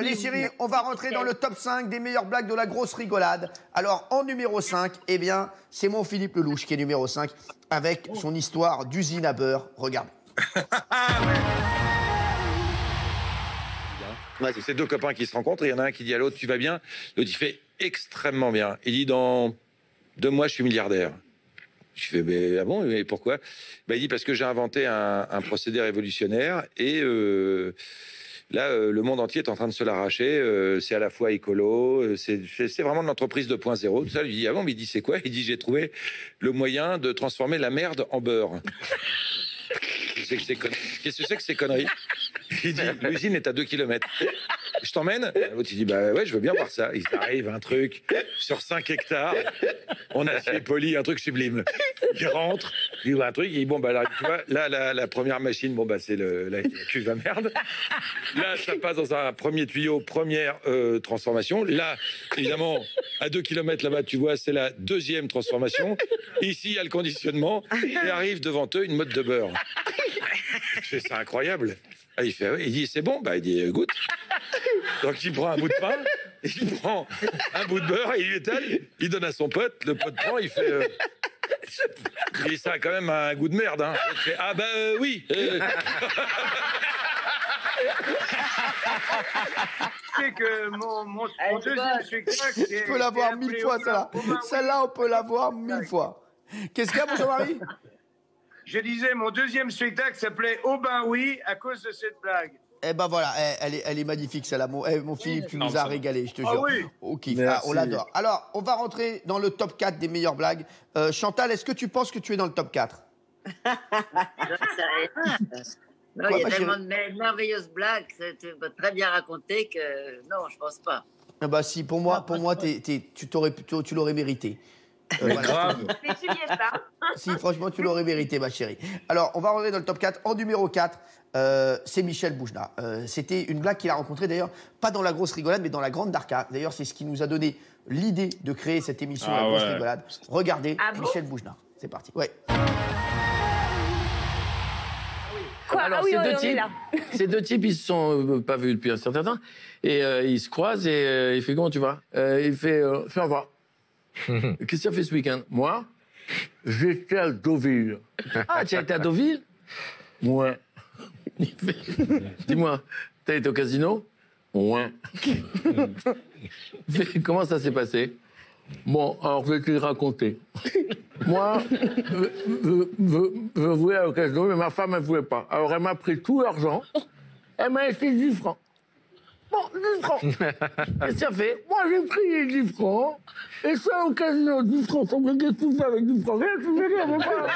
Les chéris, on va rentrer dans le top 5 des meilleures blagues de la grosse rigolade. Alors, en numéro 5, eh bien, c'est mon Philippe Lelouch qui est numéro 5 avec son histoire d'usine à beurre. Regardez. C'est deux copains qui se rencontrent, il y en a un qui dit à l'autre, tu vas bien? L'autre, il fait extrêmement bien. Il dit, dans 2 mois, je suis milliardaire. Je fais, mais, ah bon, et pourquoi? Il dit, parce que j'ai inventé un procédé révolutionnaire et là, le monde entier est en train de se l'arracher. C'est à la fois écolo, c'est vraiment de l'entreprise 2.0. Tout ça, lui dit, ah bon, mais il dit, c'est quoi? Il dit, j'ai trouvé le moyen de transformer la merde en beurre. Qu'est-ce que c'est que ces conneries? Il dit, l'usine est à 2 km. Je t'emmène? L'autre, il dit, bah ouais, je veux bien voir ça. Il arrive, un truc sur 5 hectares. On a fait poli, un truc sublime. Il rentre, il voit un truc, il dit, bon, bah là, tu vois, là, la première machine, bon, bah c'est la cuve à merde. Là, ça passe dans un premier tuyau, première transformation. Là, évidemment, à 2 km là-bas, tu vois, c'est la deuxième transformation. Ici, il y a le conditionnement. Et arrive devant eux une motte de beurre. Je fais, c'est incroyable. Ah, il fait, il dit, c'est bon? Bah, il dit, goûte. Donc, il prend un bout de pain, il prend un bout de beurre, et il étale, il donne à son pote, le pote prend, il fait... Et ça a quand même un goût de merde, hein. Il fait, ah bah oui. C'est que mon deuxième spectacle... Je peux la voir 1000 fois, celle-là. Celle-là, on peut la voir 1000 fois. Qu'est-ce qu'il y a, mon Jean-Marie? Je disais, mon deuxième spectacle s'appelait « Oh ben oui » à cause de cette blague. Eh ben voilà, elle est magnifique, celle-là. Mon Philippe, tu nous as régalé, je te jure. Ah oui. Ok, on l'adore. Alors, on va rentrer dans le top 4 des meilleures blagues. Chantal, est-ce que tu penses que tu es dans le top 4? Non, il y a tellement de merveilleuses blagues, tu peux très bien raconter que non, je pense pas. Ah bah si, pour moi, tu l'aurais mérité. Grave. Mais tu n'y es pas. Si, franchement, tu l'aurais mérité, ma chérie. Alors, on va rentrer dans le top 4. En numéro 4, c'est Michel Boujna. C'était une blague qu'il a rencontrée, d'ailleurs, pas dans la grosse rigolade, mais dans la grande Darka. D'ailleurs, c'est ce qui nous a donné l'idée de créer cette émission, la grosse rigolade. Regardez, Michel Boujna. C'est parti. Ouais. Quoi? Alors, ces deux types, ils se sont pas vus depuis un certain temps. Et ils se croisent et il fait, comment tu vas? Il fait, ça va. Qu'est-ce que tu as fait ce week-end? Moi, j'étais à Deauville. Ah, tu as été à Deauville? Ouais. Dis-moi, t'as été au casino? Ouais. Comment ça s'est passé? Bon, alors je vais te le raconter. Moi, je voulais au casino, mais ma femme, elle ne voulait pas. Alors elle m'a pris tout l'argent, elle m'a laissé 10 francs. Bon, 10 francs. Qu'est-ce que tu as fait? Moi, j'ai pris les 10 francs, et ça, au casino, 10 francs, ça me fait tout ça avec 10 francs. Rien, tu veux dire, mais pas.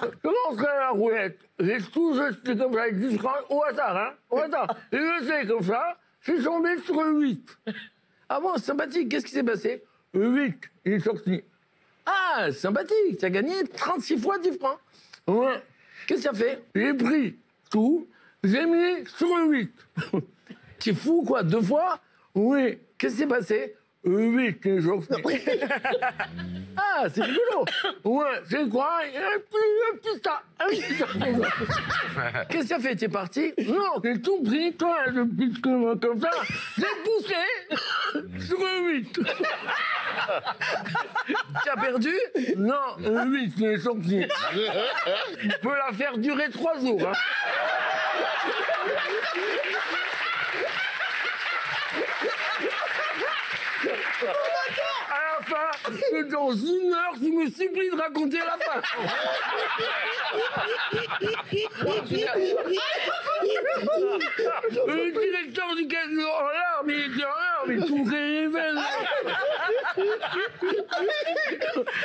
Je lance à la roulette, j'ai tout jeté comme ça avec 10 francs, au hasard, hein, au hasard. J'ai jeté comme ça, je suis tombé sur le 8. Ah bon, sympathique, qu'est-ce qui s'est passé? 8, il est sorti. Ah, sympathique, tu as gagné 36 fois 10 francs. Ouais. Qu'est-ce que tu as fait? J'ai pris tout, j'ai mis sur le 8. Tu es fou, quoi, 2 fois? Oui. Qu'est-ce qui s'est passé? 8, il est sorti. Ah, c'est rigolo. Ouais, c'est quoi? Un petit tas. Qu'est-ce que tu as fait? Tu es parti? Non, j'ai tout pris, toi, le petit comme ça. J'ai poussé sur le 8. Tu as perdu? Non, le 8, il est sorti. Je peux la faire durer 3 jours. Hein. À la fin, dans 1 heure, je me supplie de raconter la fin. Le directeur du casino en larmes, il dit en larmes, il tout révèle.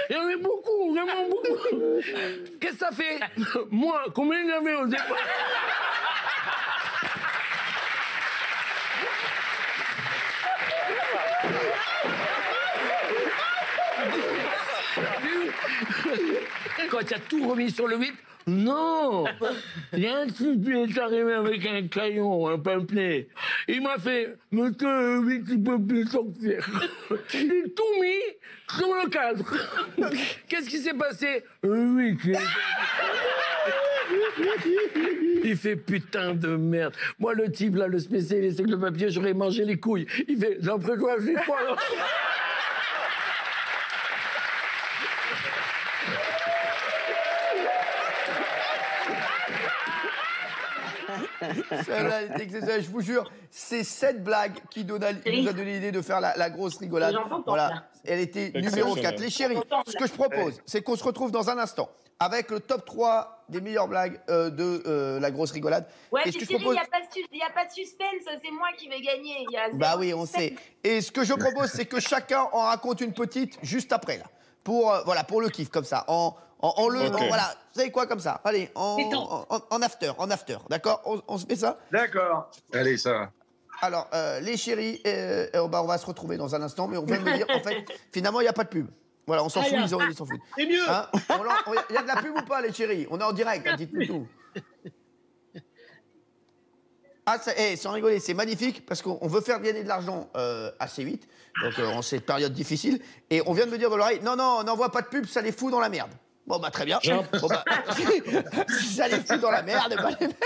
Il y en a beaucoup, vraiment beaucoup. Qu'est-ce que ça fait? Moi, combien il y avait au départ? Quand tu as tout remis sur le 8, non! Il y a un type qui est arrivé avec un crayon, un papier. Il m'a fait, monsieur, le 8, il peut plus sortir. J'ai tout mis sur le cadre. Qu'est-ce qui s'est passé? Le 8, il est... Il fait putain de merde. Moi, le type, là, le spécialiste avec le papier, j'aurais mangé les couilles. Il fait, d'après quoi, je dis quoi, là? Celle-là est exceptionnelle, je vous jure, c'est cette blague qui nous a donné l'idée de faire la grosse rigolade. Voilà, elle était numéro 4. Les chéris, ce que je propose, c'est qu'on se retrouve dans un instant avec le top 3 des meilleures blagues de la grosse rigolade. Ouais, Et mais ce que je Cyril, propose... il n'y a pas de suspense, c'est moi qui vais gagner. Bah oui, on sait. Et ce que je propose, c'est que chacun en raconte une petite juste après, là. Pour, voilà, pour le kiff, comme ça. Voilà, vous savez quoi, comme ça. Allez, en after, d'accord, on se fait ça? D'accord. Allez, ça va. Alors, les chéris, on va se retrouver dans un instant, mais on vient de me dire, en fait, finalement, il n'y a pas de pub. Voilà, on s'en fout, ils s'en foutent. C'est mieux. Hein, il y a de la pub ou pas, les chéris? On est en direct, hein, dites-nous tout. Ah, sans rigoler, c'est magnifique, parce qu'on veut faire gagner de l'argent assez vite, donc en cette période difficile, et on vient de me dire dans l'oreille, non, on n'envoie pas de pub, ça les fout dans la merde. Bon, bah, très bien. Bon, bah, si ça les fout dans la merde, bah, les mecs...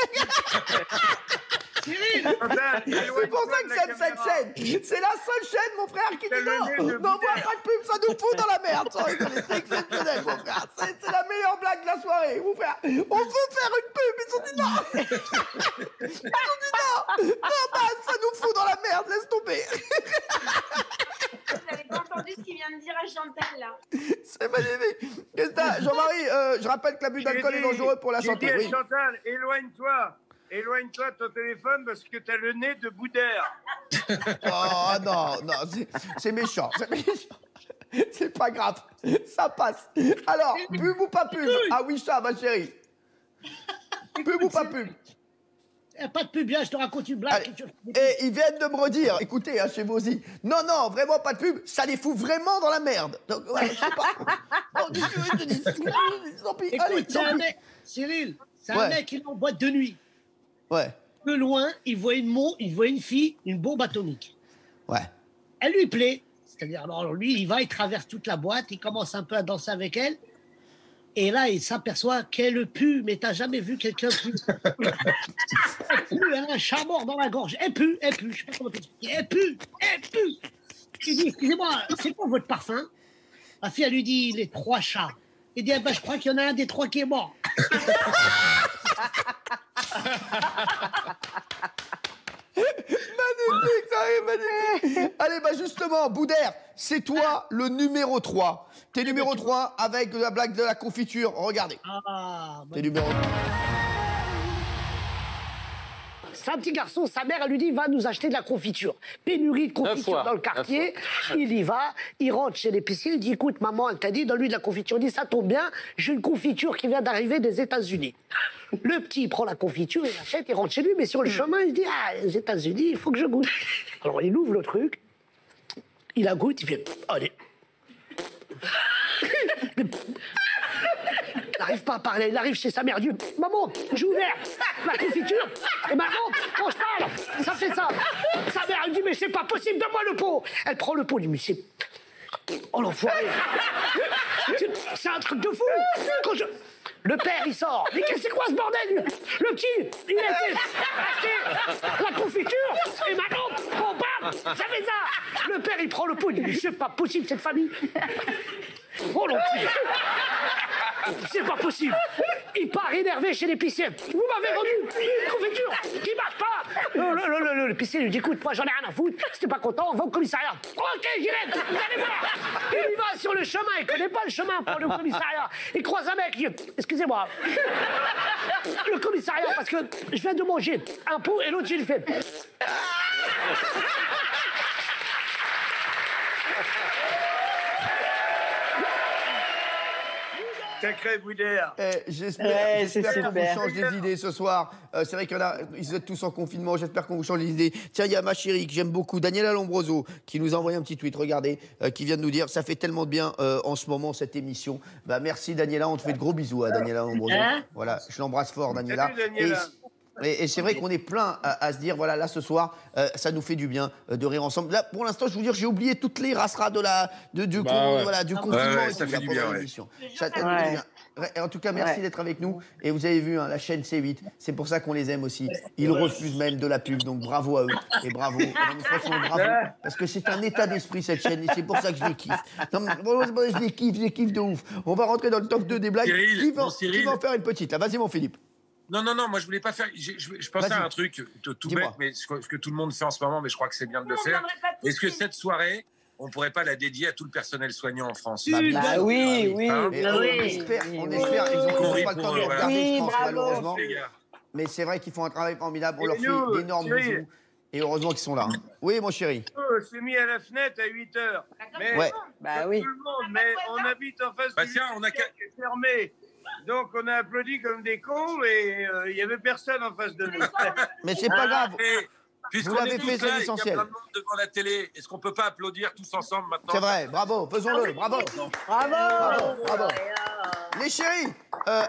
Cyril, C'est pour ça que j'aime cette chaîne. C'est la seule chaîne, mon frère, qui dit non, n'envoie pas de pub, ça nous fout dans la merde. Sans rigoler, c'est exceptionnel, mon frère. C'est la meilleure blague de la soirée, mon frère. On veut faire une pub, ils ont dit non. Ils ont dit non. Non, bah, ça nous fout dans la merde, laisse tomber. Vous n'avez pas entendu ce qu'il vient de dire à Chantal, là. C'est magnifique. Qu'est-ce que t'as, Jean-Marie, je rappelle que l'abus d'alcool est dangereux pour la santé. J'ai dit Oui. à Chantal, éloigne-toi de ton téléphone parce que t'as le nez de Boudère. Oh non, c'est méchant. C'est pas grave, ça passe. Alors, pub ou pas pub? Ah oui, ça, ma chérie. Pub ou pas pub? pas de pub, bien, je te raconte une blague. Et ils viennent de me redire, écoutez, hein, chez vous aussi, non, vraiment pas de pub, ça les fout vraiment dans la merde. Donc, ouais, je sais pas. Bon, qu'est-ce que je te dis? Tant pis, allez, Écoute, c'est tant un pis. mec, Cyril, c'est Ouais. un mec qui est en boîte de nuit. Ouais, De loin, il voit une fille, une bombe atomique. ouais. Elle lui plaît. C'est-à-dire, alors lui, il va, il traverse toute la boîte, il commence un peu à danser avec elle. Et là, il s'aperçoit qu'elle pue, mais t'as jamais vu quelqu'un puer. Elle pue, elle a un chat mort dans la gorge. Elle pue, je sais pas comment t'expliquer. Elle pue. Il dit, excusez-moi, c'est quoi votre parfum? La fille, elle lui dit, les 3 chats. Il dit, ah ben, je crois qu'il y en a un des 3 qui est mort. Magnifique, ça arrive, magnifique. Allez, bah justement, Boudère, c'est toi le numéro 3. T'es numéro 3 avec la blague de la confiture. Regardez. Ah, T'es numéro 3. C'est un petit garçon, sa mère, elle lui dit, va nous acheter de la confiture. Pénurie de confiture dans le quartier. Il y va, il rentre chez l'épicier, il dit, écoute, maman, elle t'a dit, donne-lui de la confiture. Il dit, ça tombe bien, j'ai une confiture qui vient d'arriver des États-Unis. Le petit, il prend la confiture, il l'achète, il rentre chez lui, mais sur le chemin, il dit, ah, les États-Unis, il faut que je goûte. Alors, il ouvre le truc, il la goûte, il fait, allez. Il n'arrive pas à parler, il arrive chez sa mère, Dieu, maman, j'ai ouvert la confiture, et maman, quand je parle, ça fait ça. Sa mère, elle dit, mais c'est pas possible, donne-moi le pot. Elle prend le pot, elle dit, mais c'est... Oh l'enfoiré. C'est un truc de fou. Le père, il sort. Mais qu'est-ce que c'est quoi ce bordel? Le petit, il a fait acheter la confiture, et maintenant, on parle, ça fait ça. Le père, il prend le pot, il dit, mais c'est pas possible, cette famille. Oh l'enculé. C'est pas possible. Il part énervé chez l'épicier. Vous m'avez vendu une confiture qui marche pas. L'épicier lui dit, écoute, moi j'en ai rien à foutre. Si t'es pas content, on va au commissariat. Ok, j'irai, vous allez voir. Il y va sur le chemin, il connaît pas le chemin pour aller au commissariat. Il croise un mec, il dit, excusez-moi. Le commissariat, parce que je viens de manger un pot et l'autre, il fait... Sacré Boudère. J'espère qu'on vous change les idées ce soir. C'est vrai qu'ils êtes tous en confinement. J'espère qu'on vous change les idées. Tiens, il y a ma chérie que j'aime beaucoup, Daniela Lombroso, qui nous a envoyé un petit tweet. Regardez, qui vient de nous dire ça fait tellement de bien en ce moment cette émission. Bah merci Daniela, on te fait de gros bisous à Daniela Lombroso. Voilà, je l'embrasse fort Daniela. Salut, Daniela. Et c'est vrai qu'on est plein à se dire, voilà, là, ce soir, ça nous fait du bien de rire ensemble. Là, pour l'instant, je vous dire, j'ai oublié toutes les rasseras du confinement et ça tout, fait là, du pendant bien, l'émission. Ça fait du bien. En tout cas, merci d'être avec nous. Et vous avez vu, la chaîne C8, c'est pour ça qu'on les aime aussi. Ils refusent même de la pub, donc bravo à eux. Et bravo. Non, mais franchement, bravo. Parce que c'est un état d'esprit, cette chaîne, et c'est pour ça que je les kiffe. Non, mais, je les kiffe de ouf. On va rentrer dans le top 2 des blagues. Qui va en faire une petite, là? Vas-y, mon Philippe. Non, moi je voulais pas faire. Je pensais à un truc tout bête, mais ce que tout le monde fait en ce moment, mais je crois que c'est bien de le faire. Est-ce que cette soirée, on pourrait pas la dédier à tout le personnel soignant en France? Oui. On espère. Ils n'ont pas le temps de le regarder, je pense, malheureusement. Mais c'est vrai qu'ils font un travail formidable. On leur fait d'énormes bisous. Et heureusement qu'ils sont là. Oui, mon chéri. On s'est mis à la fenêtre à 8h. Mais Ouais. tout le monde, mais on habite en face du qui est fermé. Donc on a applaudi comme des cons et il n'y avait personne en face de nous. Mais c'est pas grave. Puisqu'on Vous l'avez est tous fait, c'est là et qu'il y a l'essentiel. plein de monde devant la télé, est-ce qu'on peut pas applaudir tous ensemble maintenant? C'est vrai, bravo, faisons-le, bravo. Bravo. Les chéris,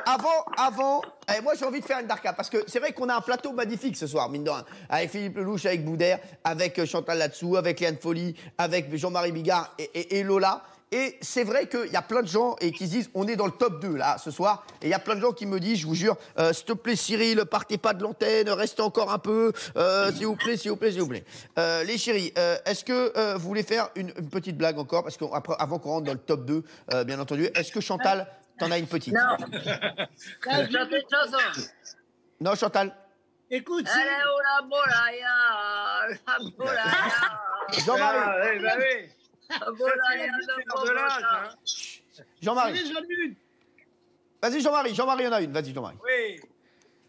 avant, moi j'ai envie de faire une darka parce que c'est vrai qu'on a un plateau magnifique ce soir, mine de rien. Avec Philippe Lelouch, avec Boudère, avec Chantal Latsou, avec Léane Folly, avec Jean-Marie Bigard et Lola. Et c'est vrai qu'il y a plein de gens qui se disent on est dans le top 2 là ce soir. Et il y a plein de gens qui me disent, je vous jure, s'il te plaît Cyril, partez pas de l'antenne, restez encore un peu, s'il vous plaît. Les chéris, est-ce que vous voulez faire une petite blague encore? Parce qu'avant qu'on rentre dans le top 2, bien entendu, est-ce que Chantal, t'en as une petite? Non. Chante une chanson. Non, Chantal. Écoute, Allez, oh la bolaya. Jean-Marie. Oui. Jean-Marie. Vas-y, Jean-Marie, en a une. Vas-y, Jean-Marie. Oui,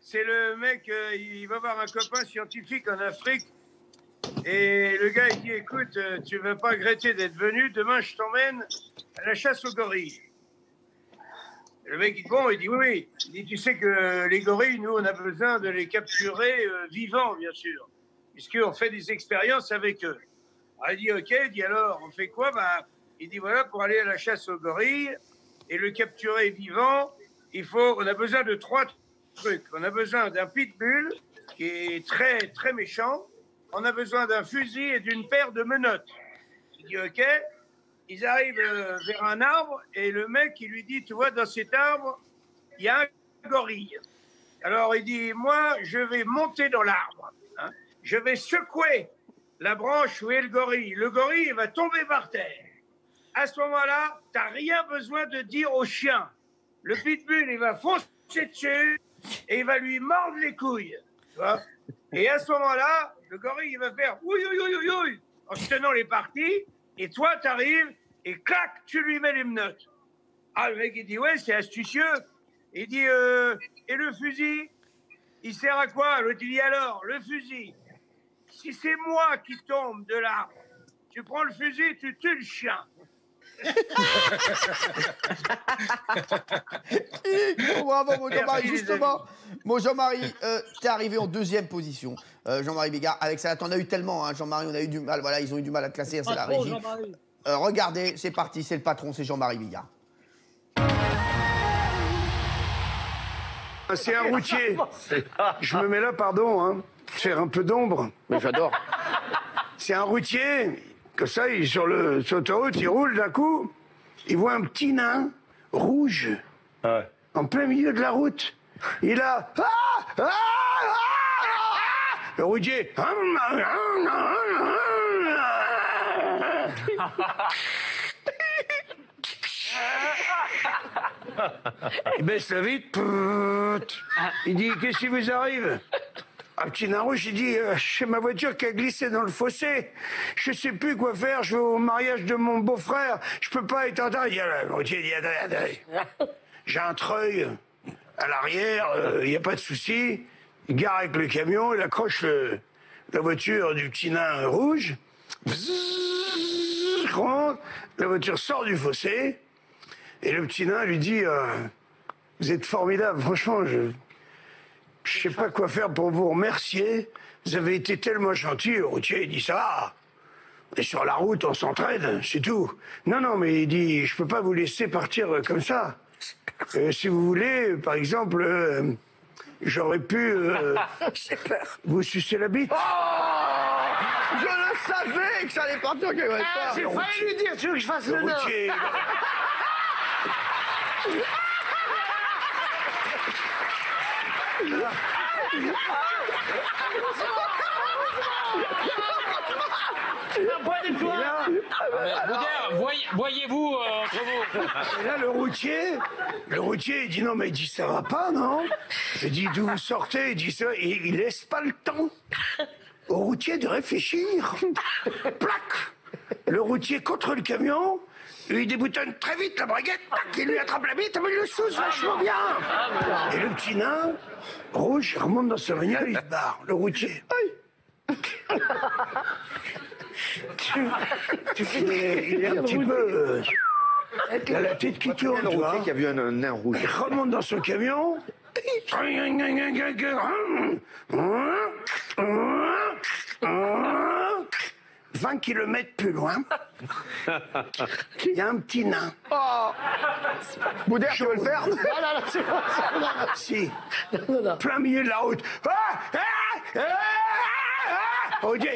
c'est le mec, il va voir un copain scientifique en Afrique. Et le gars, il dit, écoute, tu vas pas regretter d'être venu. Demain, je t'emmène à la chasse aux gorilles. Le mec, il dit, oui. Il dit, tu sais que les gorilles, nous, on a besoin de les capturer vivants, bien sûr. Puisqu'on fait des expériences avec eux. Alors, il dit, OK. Il dit, alors, on fait quoi? Il dit, voilà, pour aller à la chasse aux gorilles et le capturer vivant, on a besoin de 3 trucs. On a besoin d'un pitbull qui est très, très méchant. On a besoin d'un fusil et d'une paire de menottes. Il dit, OK. Ils arrivent vers un arbre et le mec, il lui dit, tu vois, dans cet arbre, il y a un gorille. Alors, il dit, moi, je vais monter dans l'arbre. Hein. Je vais secouer la branche où est le gorille. Le gorille, il va tomber par terre. À ce moment-là, tu n'as rien besoin de dire au chien. Le pitbull, il va foncer dessus et il va lui mordre les couilles. Tu vois? Et à ce moment-là, le gorille, il va faire ouïe, en se tenant les parties. Et toi, tu arrives et clac, tu lui mets les menottes. Ah, le mec, il dit, ouais, c'est astucieux. Il dit, et le fusil, il sert à quoi? L'autre, il dit, alors, le fusil, si c'est moi qui tombe de l'arbre, tu prends le fusil, tu tues le chien. Bravo, mon Jean-Marie. Justement, mon Jean-Marie, t'es arrivé en 2e position. Jean-Marie Bigard, avec ça, t'en as eu tellement, hein, Jean-Marie, on a eu du mal. Voilà, ils ont eu du mal à te classer, c'est la régie. Regardez, c'est parti, c'est le patron, c'est Jean-Marie Bigard. C'est un routier. Je me mets là, pardon, hein, faire un peu d'ombre. Mais j'adore. C'est un routier, comme ça, sur l'autoroute, il roule d'un coup, il voit un petit nain rouge en plein milieu de la route. Il a... Le routier... Il baisse la vitre. Il dit, qu'est-ce qui vous arrive? Un petit nain rouge, il dit, j'ai ma voiture qui a glissé dans le fossé. Je sais plus quoi faire, je vais au mariage de mon beau-frère. Je peux pas être en retard. Il dit, le routier dit, attendez. J'ai un treuil à l'arrière, il n'y a pas de souci. Il gare avec le camion, il accroche la voiture du petit nain rouge. La voiture sort du fossé. Et le petit nain lui dit, vous êtes formidable, franchement, je sais pas quoi faire pour vous remercier. Vous avez été tellement gentil. Le routier, il dit, ça va. On est sur la route, on s'entraide, c'est tout. Non, mais il dit, je peux pas vous laisser partir comme ça. Si vous voulez, par exemple, j'aurais pu vous sucer la bite. Je le savais que ça allait partir quelque part. J'ai failli lui dire, tu veux que je fasse le nœud? Routier. Voyez-vous entre vous. Et là, le routier, il dit non, mais il dit ça va pas, non? Je dis d'où vous sortez? Il dit ça, et il laisse pas le temps au routier de réfléchir. Plac! Le routier contre le camion, il déboutonne très vite la braguette, tac, il lui attrape la bite, mais il le sauce vachement bien. Et le petit nain, rouge, il remonte dans sa bagnole, il se barre. Le routier. Il est un petit peu. Il a la tête qui tourne, tu vois. Qui a vu un nain rouge. Il remonte dans son camion. 20 kilomètres plus loin, il y a un petit nain. Boudère, tu veux le faire? Si. Plein milieu de la route. Ok.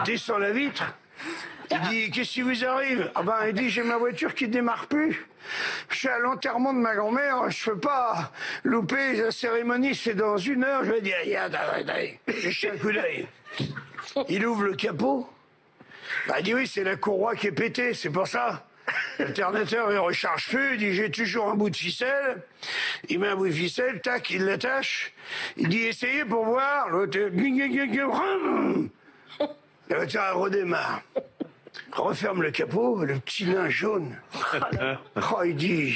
Descend la vitre. Il dit, qu'est-ce qui vous arrive? Ah ben, il dit, j'ai ma voiture qui démarre plus. Je suis à l'enterrement de ma grand-mère, je peux pas louper la cérémonie, c'est dans 1 heure. Je lui ai dit, j'ai jeté un coup d'œil. Il ouvre le capot. Bah, il dit, oui, c'est la courroie qui est pétée, c'est pour ça. L'alternateur, il recharge plus, il dit, j'ai toujours un bout de ficelle. Il met un bout de ficelle, tac, il l'attache. Il dit, essayez pour voir. L'autre, la voiture, elle redémarre. Referme le capot, le petit nain jaune. Oh, il dit,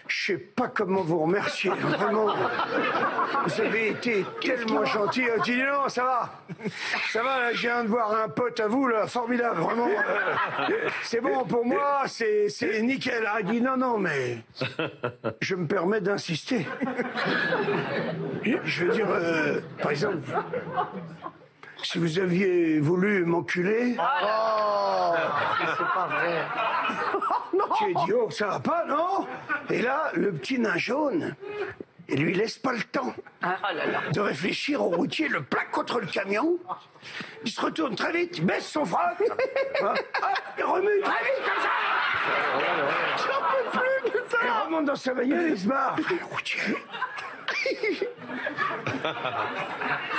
je sais pas comment vous remercier, vraiment. Vous avez été tellement gentil. Il dit, non, ça va, là, je viens de voir un pote à vous, là, formidable, vraiment. C'est bon pour moi, c'est nickel. Il dit, non, mais je me permets d'insister. Je veux dire, par exemple, si vous aviez voulu m'enculer... Oh, c'est pas vrai. J'ai dit, oh, ça va pas, non? Et là, le petit nain jaune, il lui laisse pas le temps de réfléchir au routier, le plaque contre le camion. Il se retourne très vite, il baisse son froc. Il remue très vite comme ça. J'en peux plus de ça. Il remonte dans sa bagnole, il se barre. Le routier...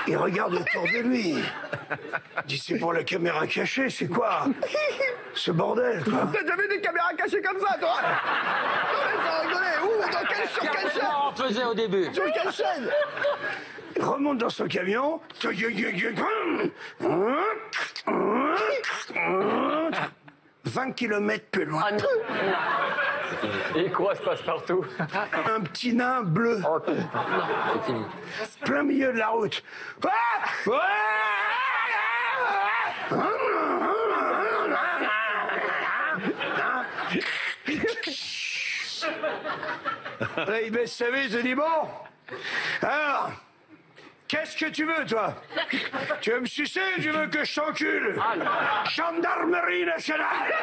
Il regarde autour de lui. Il dit, c'est pour la caméra cachée, c'est quoi ce bordel, quoi? T'as jamais des caméras cachées comme ça, toi? Non, mais faut rigoler. Où? Sur quelle chaîne? On faisait au début. Sur quelle chaîne? Il remonte dans son camion. 20 kilomètres plus loin. Et quoi se passe partout? Un petit nain bleu. C'est fini. Plein milieu de la route. Là, il baisse sa vis, il dit, bon, alors, qu'est-ce que tu veux, toi? Tu veux me sucer ou tu veux que je t'encule? Gendarmerie nationale.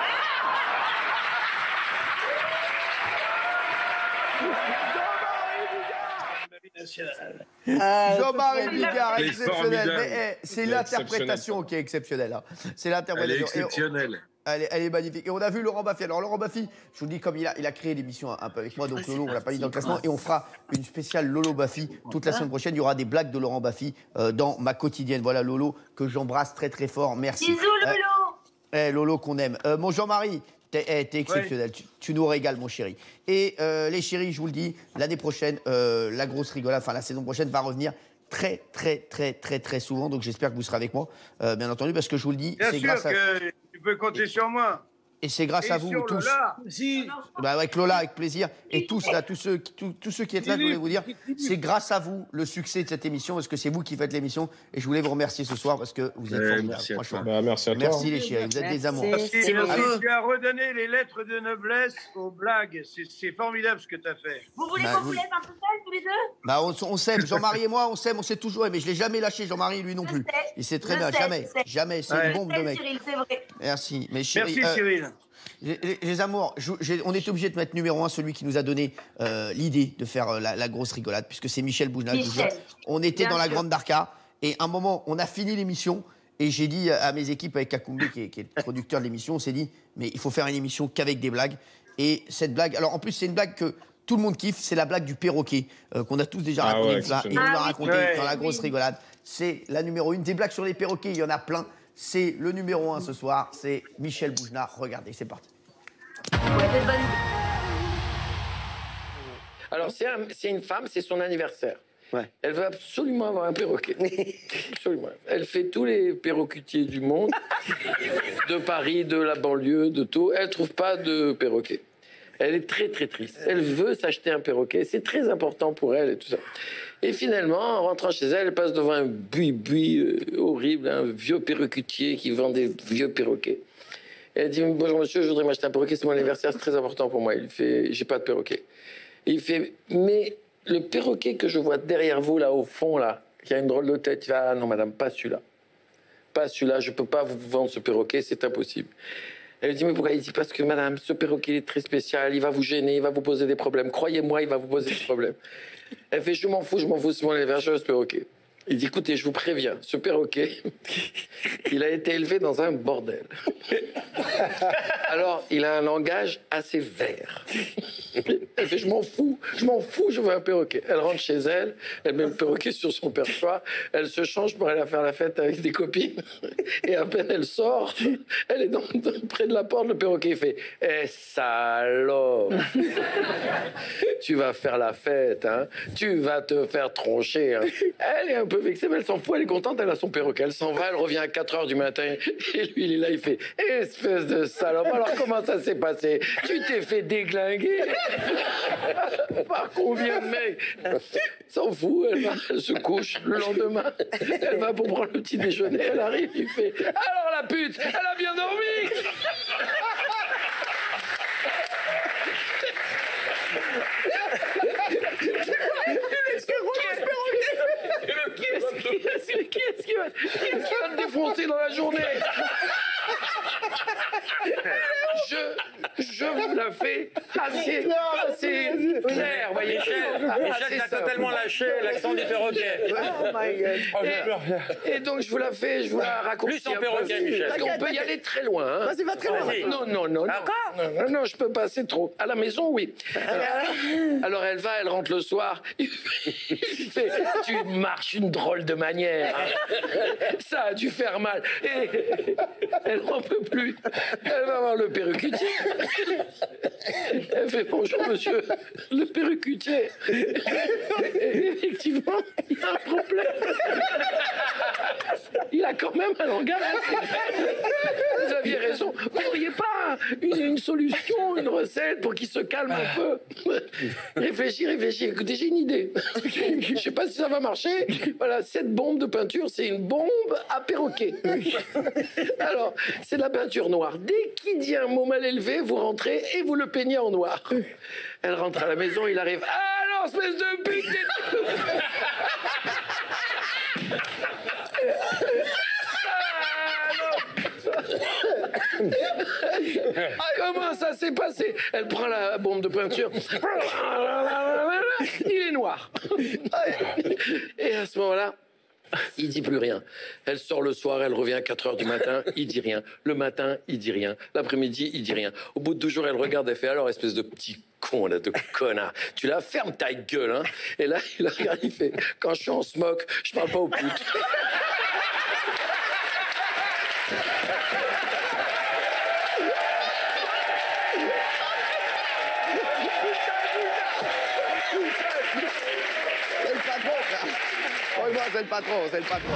Jean-Marie Bigard, Elle est exceptionnel. formidable. Mais c'est Elle est l'interprétation qui est exceptionnelle. Hein. C'est l'interprétation. Elle est exceptionnelle. Elle est magnifique. Et on a vu Laurent Baffy. Alors, Laurent Baffy, je vous le dis, comme il a créé l'émission un peu avec moi, donc Lolo, on l'a pas mis dans le classement. Et on fera une spéciale Lolo Baffy toute la semaine prochaine. Il y aura des blagues de Laurent Baffy dans ma quotidienne. Voilà, Lolo, que j'embrasse très, très fort. Merci. Bisous, Lolo. Lolo qu'on aime. Mon Jean-Marie, t'es exceptionnel. Ouais. Tu nous régales, mon chéri. Et les chéris, je vous le dis, l'année prochaine, la grosse rigolade, enfin la saison prochaine, va revenir très souvent. Donc j'espère que vous serez avec moi, bien entendu, parce que je vous le dis, bien c'est sûr grâce à... que tu peux compter sur moi. Et c'est grâce à vous tous. Lola. Si. Bah avec Lola, avec plaisir. Et tous là, tous ceux qui êtes là, je voulais vous dire, c'est grâce à vous le succès de cette émission, parce que c'est vous qui faites l'émission. Et je voulais vous remercier ce soir parce que vous êtes formidables. Franchement. Merci à toi. Merci les chéris, vous êtes des amours. Tu as redonné les lettres de noblesse aux blagues. C'est formidable ce que tu as fait. Vous voulez qu'on vous laisse un peu seul tous les deux? Bah, on s'aime. Jean-Marie et moi, on s'aime, on s'est toujours aimé. Je l'ai jamais lâché, Jean-Marie, lui non plus. Il sait très bien, jamais. Jamais, c'est une bombe de mec. Cyril, c'est vrai. Merci. Mais chérie, Merci, Cyril. les amours, on était obligé de mettre numéro 1 celui qui nous a donné l'idée de faire la grosse rigolade, puisque c'est Michel Boujna. On était dans la Grande Darka, et à un moment, on a fini l'émission, et j'ai dit à mes équipes, avec Kakoumbi, qui est le producteur de l'émission, on s'est dit, mais il faut faire une émission qu'avec des blagues. Et cette blague, alors en plus, c'est une blague que tout le monde kiffe, c'est la blague du perroquet, qu'on a tous déjà raconté. Il nous l'a raconté dans la grosse rigolade. C'est la numéro 1. Des blagues sur les perroquets, il y en a plein. C'est le numéro 1 ce soir, c'est Michel Boujna. Regardez, c'est parti. Alors, c'est une femme, c'est son anniversaire. Ouais. Elle veut absolument avoir un perroquet. Absolument. Elle fait tous les perroquetiers du monde, de Paris, de la banlieue, de tout. Elle ne trouve pas de perroquet. Elle est très, très triste. Elle veut s'acheter un perroquet. C'est très important pour elle et tout ça. Et finalement, en rentrant chez elle, elle passe devant un buis horrible, un vieux perroquetier qui vend des vieux perroquets. Et elle dit, bonjour monsieur, je voudrais m'acheter un perroquet, c'est mon anniversaire, c'est très important pour moi. Il fait, j'ai pas de perroquet. Et il fait, mais le perroquet que je vois derrière vous, là, au fond, là, qui a une drôle de tête, il va, ah non madame, pas celui-là. Pas celui-là, je peux pas vous vendre ce perroquet, c'est impossible. Elle lui dit, mais pourquoi? Il dit, parce que madame, ce perroquet est très spécial, il va vous gêner, il va vous poser des problèmes. Croyez-moi, il va vous poser des problèmes. Elle fait, je m'en fous, c'est mon anniversaire, ce perroquet. Il dit, écoutez, je vous préviens, ce perroquet, il a été élevé dans un bordel. Alors, il a un langage assez vert. Elle fait, je m'en fous, je veux un perroquet. Elle rentre chez elle, elle met le perroquet sur son perchoir, elle se change pour aller faire la fête avec des copines, et à peine elle sort, elle est près de la porte, le perroquet fait, eh salope, tu vas faire la fête, hein, tu vas te faire troncher. Hein. Elle est un peu vexée, mais elle s'en fout, elle est contente, elle a son perroquet, elle s'en va, elle revient à 4h du matin, et lui, il est là, il fait, espèce de salope, alors comment ça s'est passé? Tu t'es fait déglinguer par combien de mecs? S'en fout, elle se couche le lendemain, elle va pour prendre le petit déjeuner, elle arrive, il fait, alors la pute, elle a bien dormi? Qu'est-ce qui va te défoncer dans la journée? Je vous la fais assez clair, voyez. Michel a totalement lâché l'accent du perroquet. Oh my God. Et donc je vous la raconte. Plus en perroquet, Michel. Parce qu'on peut y aller très loin. Hein. Vas-y, va très loin. Non. Encore? Non, je peux pas, c'est trop. À la maison, oui. Alors elle rentre le soir. Il fait, tu marches une drôle de manière. Ça a dû faire mal. Et elle n'en peut plus. Elle va voir le perruquetier. Elle fait, bonjour monsieur, le perruquetier. Et effectivement, il y a un problème. Il a quand même un langage. Vous aviez raison. Vous n'auriez pas une solution, une recette pour qu'il se calme un peu? Réfléchis. Écoutez, j'ai une idée. Je ne sais pas si ça va marcher. Voilà, cette bombe de peinture, c'est une bombe à perroquet. Alors, c'est de la peinture noire. Dès qu'il dit un mot mal élevé, vous rentrez et vous le peignez en noir. Elle rentre à la maison, il arrive. Ah non, espèce de pute! Comment ça s'est passé? Elle prend la bombe de peinture. Il est noir. Et à ce moment-là, il dit plus rien. Elle sort le soir, elle revient à 4h du matin, il dit rien. Le matin, il dit rien. L'après-midi, il dit rien. Au bout de 2 jours, elle regarde, elle fait, alors, espèce de petit con, là, de connard. Tu la fermes ta gueule, hein. Et là, il regarde, il fait, quand je suis en smoke, je parle pas aux putes. C'est le patron.